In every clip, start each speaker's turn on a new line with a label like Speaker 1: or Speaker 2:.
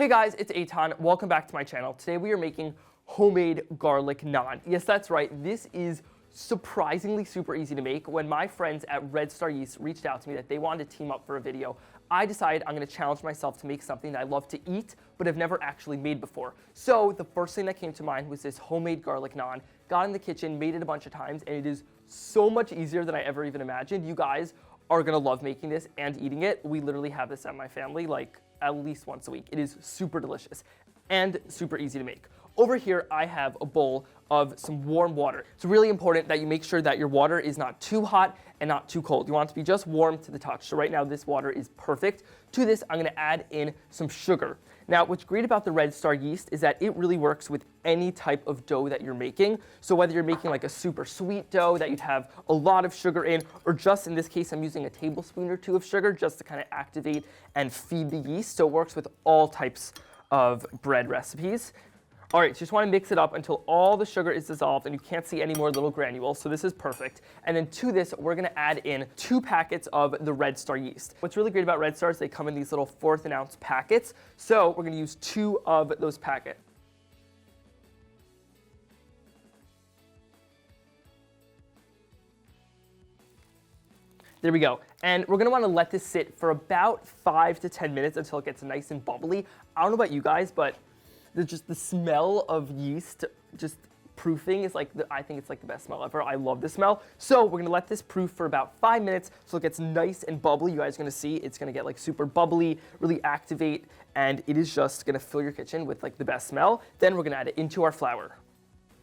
Speaker 1: Hey guys, it's Eitan. Welcome back to my channel. Today we are making homemade garlic naan. Yes, that's right. This is surprisingly super easy to make. When my friends at Red Star Yeast reached out to me that they wanted to team up for a video, I decided I'm going to challenge myself to make something that I love to eat but have never actually made before. So the first thing that came to mind was this homemade garlic naan. Got in the kitchen, made it a bunch of times, and it is so much easier than I ever even imagined. You guys are going to love making this and eating it. We literally have this at my family like at least once a week. It is super delicious and super easy to make. Over here, I have a bowl of some warm water. It's really important that you make sure that your water is not too hot and not too cold. You want it to be just warm to the touch. So right now, this water is perfect. To this, I'm gonna add in some sugar. Now, what's great about the Red Star yeast is that it really works with any type of dough that you're making. So whether you're making like a super sweet dough that you'd have a lot of sugar in, or just in this case, I'm using a tablespoon or two of sugar just to kind of activate and feed the yeast. So it works with all types of bread recipes. All right, so you just want to mix it up until all the sugar is dissolved and you can't see any more little granules, so this is perfect. And then to this, we're going to add in 2 packets of the Red Star yeast. What's really great about Red Star is they come in these little 1/4 ounce packets, so we're going to use 2 of those packets. There we go. And we're going to want to let this sit for about 5 to 10 minutes until it gets nice and bubbly. I don't know about you guys, but just the smell of yeast just proofing is like, I think it's like the best smell ever. I love the smell. So we're gonna let this proof for about 5 minutes so it gets nice and bubbly. You guys are gonna see it's gonna get like super bubbly, really activate, and it is just gonna fill your kitchen with like the best smell. Then we're gonna add it into our flour.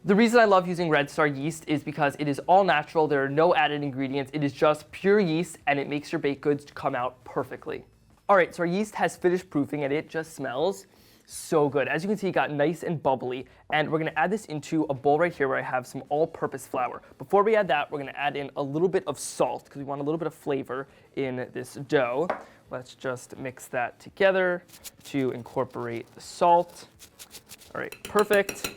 Speaker 1: The reason I love using Red Star yeast is because it is all natural. There are no added ingredients. It is just pure yeast and it makes your baked goods come out perfectly. All right, so our yeast has finished proofing and it just smells so good. As you can see, it got nice and bubbly, and we're gonna add this into a bowl right here where I have some all-purpose flour. Before we add that, we're gonna add in a little bit of salt because we want a little bit of flavor in this dough. Let's just mix that together to incorporate the salt. All right, perfect.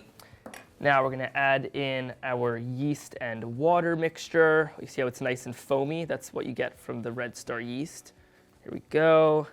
Speaker 1: Now we're gonna add in our yeast and water mixture. You see how it's nice and foamy? That's what you get from the Red Star yeast. Here we go.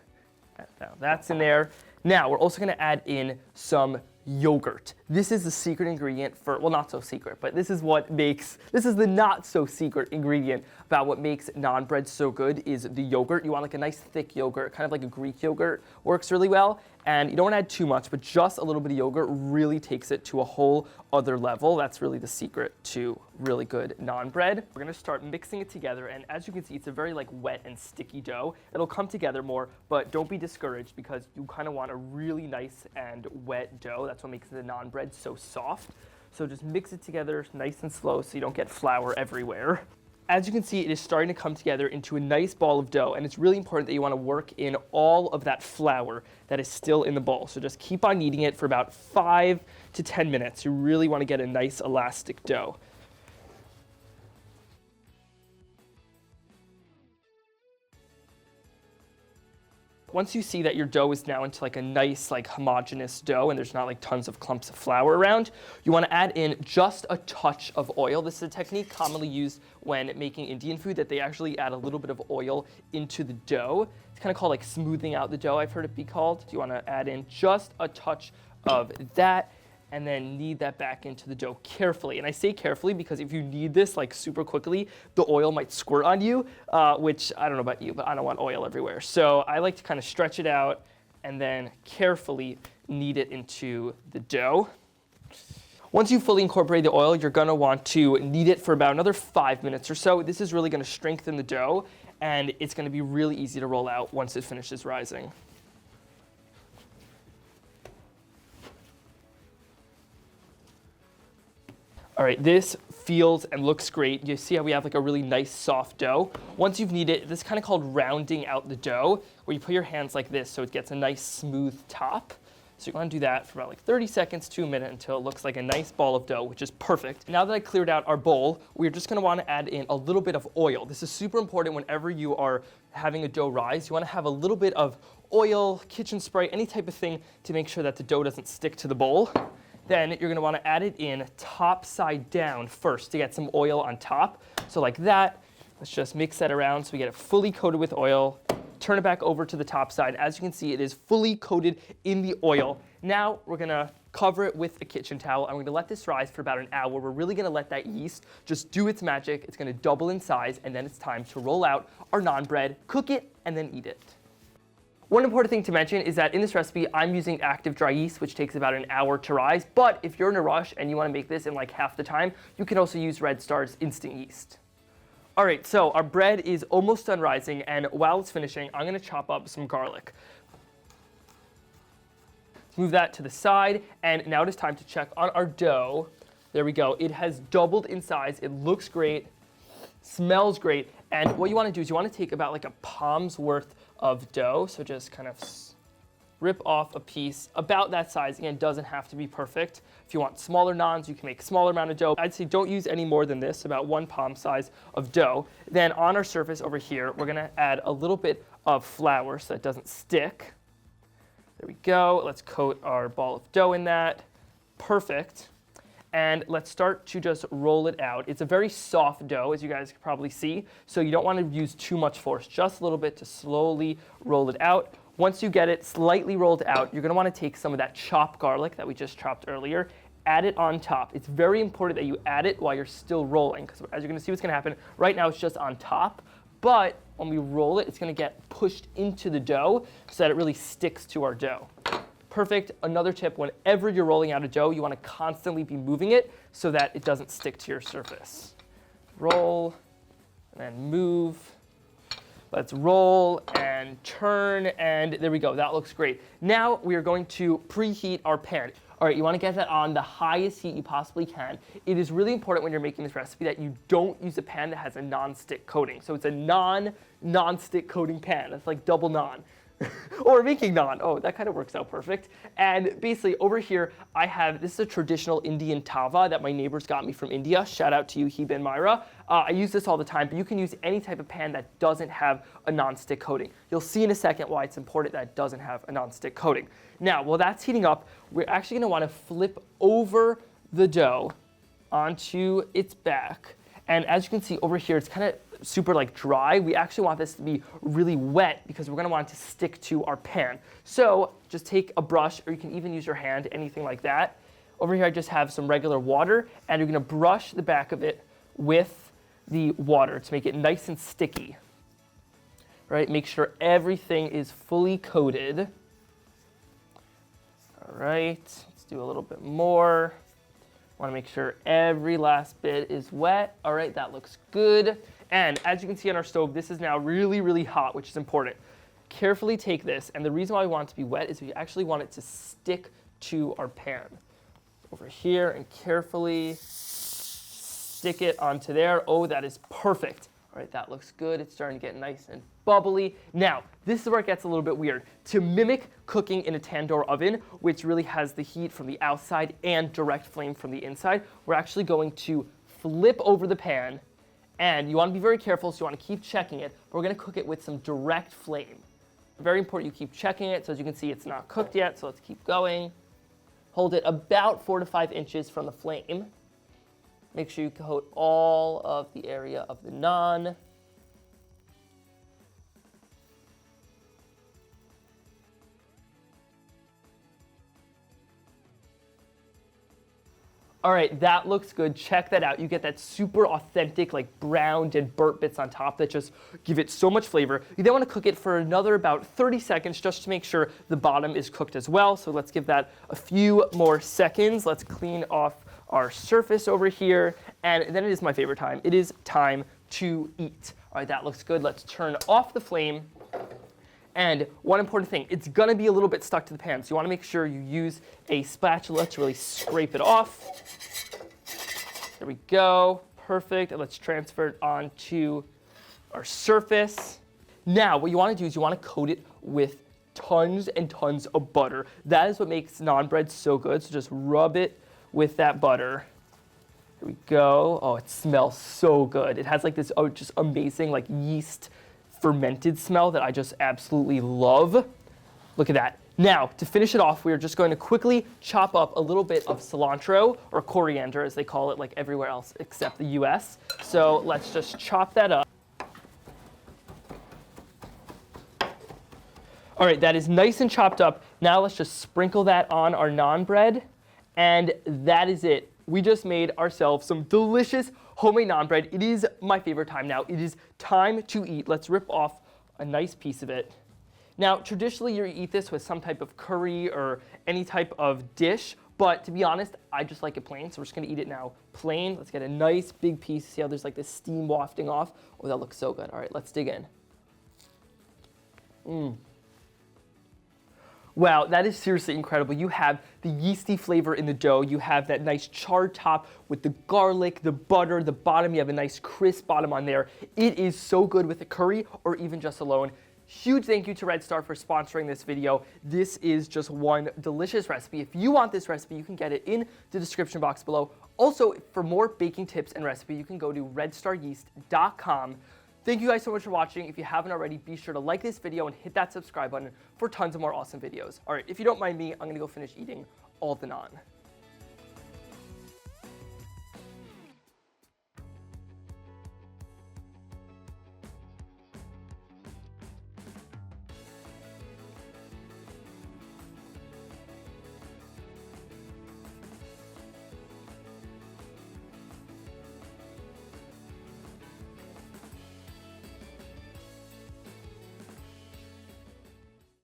Speaker 1: Now that's in there. Now, we're also going to add in some yogurt. This is the secret ingredient for, well, not so secret, but this is the not so secret ingredient about what makes naan bread so good is the yogurt. You want like a nice thick yogurt, kind of like a Greek yogurt, works really well. And you don't want to add too much, but just a little bit of yogurt really takes it to a whole other level. That's really the secret to really good naan bread. We're going to start mixing it together, and as you can see, it's a very like wet and sticky dough. It'll come together more, but don't be discouraged because you kind of want a really nice and wet dough. That's what makes the naan bread so soft. So just mix it together nice and slow so you don't get flour everywhere. As you can see, it is starting to come together into a nice ball of dough, and it's really important that you want to work in all of that flour that is still in the bowl. So just keep on kneading it for about 5 to 10 minutes. You really want to get a nice elastic dough. Once you see that your dough is now into like a nice like homogeneous dough and there's not like tons of clumps of flour around, you want to add in just a touch of oil. This is a technique commonly used when making Indian food, that they actually add a little bit of oil into the dough. It's kind of called like smoothing out the dough, I've heard it be called. You want to add in just a touch of that and then knead that back into the dough carefully. And I say carefully because if you knead this like super quickly, the oil might squirt on you, which I don't know about you, but I don't want oil everywhere. So I like to kind of stretch it out and then carefully knead it into the dough. Once you fully incorporate the oil, you're gonna want to knead it for about another 5 minutes or so. This is really gonna strengthen the dough, and it's gonna be really easy to roll out once it finishes rising. All right, this feels and looks great. You see how we have like a really nice soft dough. Once you've kneaded it, this is kind of called rounding out the dough, where you put your hands like this so it gets a nice smooth top. So you want to do that for about like 30 seconds to a minute until it looks like a nice ball of dough, which is perfect. Now that I cleared out our bowl, we're just going to want to add in a little bit of oil. This is super important whenever you are having a dough rise. You want to have a little bit of oil, kitchen spray, any type of thing to make sure that the dough doesn't stick to the bowl. Then you're going to want to add it in top side down first to get some oil on top. So like that. Let's just mix that around so we get it fully coated with oil. turn it back over to the top side. As you can see, it is fully coated in the oil. Now we're gonna cover it with a kitchen towel, and we're gonna let this rise for about an hour. We're really gonna let that yeast just do its magic. It's gonna double in size, and then it's time to roll out our naan bread, cook it, and then eat it. One important thing to mention is that in this recipe, I'm using active dry yeast, which takes about an hour to rise. But if you're in a rush and you want to make this in like half the time, you can also use Red Star's instant yeast. All right, so our bread is almost done rising, and while it's finishing, I'm going to chop up some garlic. Move that to the side, and now it is time to check on our dough. There we go. It has doubled in size. It looks great, smells great, and what you want to do is you want to take about like a palm's worth of dough, so just kind of rip off a piece about that size. Again, doesn't have to be perfect. If you want smaller naans, you can make a smaller amount of dough. I'd say don't use any more than this, about 1 palm size of dough. Then on our surface over here, we're gonna add a little bit of flour so that it doesn't stick. There we go. Let's coat our ball of dough in that. Perfect. And let's start to just roll it out. It's a very soft dough, as you guys can probably see, so you don't want to use too much force, just a little bit to slowly roll it out. Once you get it slightly rolled out, you're going to want to take some of that chopped garlic that we just chopped earlier, add it on top. It's very important that you add it while you're still rolling, because as you're going to see what's going to happen, right now it's just on top, but when we roll it, it's going to get pushed into the dough so that it really sticks to our dough. Perfect. Another tip, whenever you're rolling out a dough, you want to constantly be moving it so that it doesn't stick to your surface. Roll, and then move. Let's roll and turn, and there we go. That looks great. Now we are going to preheat our pan. All right, you want to get that on the highest heat you possibly can. It is really important when you're making this recipe that you don't use a pan that has a non-stick coating. So it's a non-stick coating pan. That's like double naan. Or making naan. Oh, that kind of works out perfect. And basically over here, I have, this is a traditional Indian tava that my neighbors got me from India. Shout out to you, Heba and Myra. I use this all the time, but you can use any type of pan that doesn't have a non-stick coating. You'll see in a second why it's important that it doesn't have a non-stick coating. Now, while that's heating up, we're actually going to want to flip over the dough onto its back. And as you can see over here, it's kind of super like dry. We actually want this to be really wet because we're going to want it to stick to our pan. So just take a brush, or you can even use your hand, anything like that. Over here I just have some regular water, and you're going to brush the back of it with the water to make it nice and sticky. All right, make sure everything is fully coated. All right, let's do a little bit more. Want to make sure every last bit is wet. All right, that looks good. And as you can see on our stove, this is now really, really hot, which is important. Carefully take this, and the reason why we want it to be wet is we actually want it to stick to our pan. Over here, and carefully stick it onto there. Oh, that is perfect. All right, that looks good. It's starting to get nice and bubbly. Now, this is where it gets a little bit weird. To mimic cooking in a tandoor oven, which really has the heat from the outside and direct flame from the inside, we're actually going to flip over the pan, and you want to be very careful, so you want to keep checking it. But we're going to cook it with some direct flame. Very important you keep checking it, so as you can see, it's not cooked yet, so let's keep going. Hold it about 4 to 5 inches from the flame. Make sure you coat all of the area of the naan. All right, that looks good. Check that out. You get that super authentic, like browned and burnt bits on top that just give it so much flavor. You then want to cook it for another about 30 seconds just to make sure the bottom is cooked as well. So let's give that a few more seconds. Let's clean off our surface over here. And then it is my favorite time. It is time to eat. All right, that looks good. Let's turn off the flame. And one important thing, it's gonna be a little bit stuck to the pan, so you wanna make sure you use a spatula to really scrape it off. There we go, perfect. And let's transfer it onto our surface. Now, what you wanna do is you wanna coat it with tons and tons of butter. That is what makes naan bread so good, so just rub it with that butter. Here we go. Oh, it smells so good. It has like this just amazing like yeast fermented smell that I just absolutely love. Look at that. Now, to finish it off, we are just going to quickly chop up a little bit of cilantro, or coriander as they call it like everywhere else except the US. So let's just chop that up. All right, that is nice and chopped up. Now let's just sprinkle that on our naan bread. And that is it. We just made ourselves some delicious homemade naan bread. It is my favorite time now. It is time to eat. Let's rip off a nice piece of it. Now, traditionally, you eat this with some type of curry or any type of dish. But to be honest, I just like it plain, so we're just gonna eat it now plain. Let's get a nice big piece. See how there's like this steam wafting off? Oh, that looks so good. All right, let's dig in. Wow, that is seriously incredible. You have the yeasty flavor in the dough. You have that nice charred top with the garlic, the butter, the bottom. You have a nice crisp bottom on there. It is so good with a curry or even just alone. Huge thank you to Red Star for sponsoring this video. This is just one delicious recipe. If you want this recipe, you can get it in the description box below. Also, for more baking tips and recipe, you can go to redstaryeast.com. Thank you guys so much for watching. If you haven't already, be sure to like this video and hit that subscribe button for tons of more awesome videos. All right, if you don't mind me, I'm gonna go finish eating all the naan.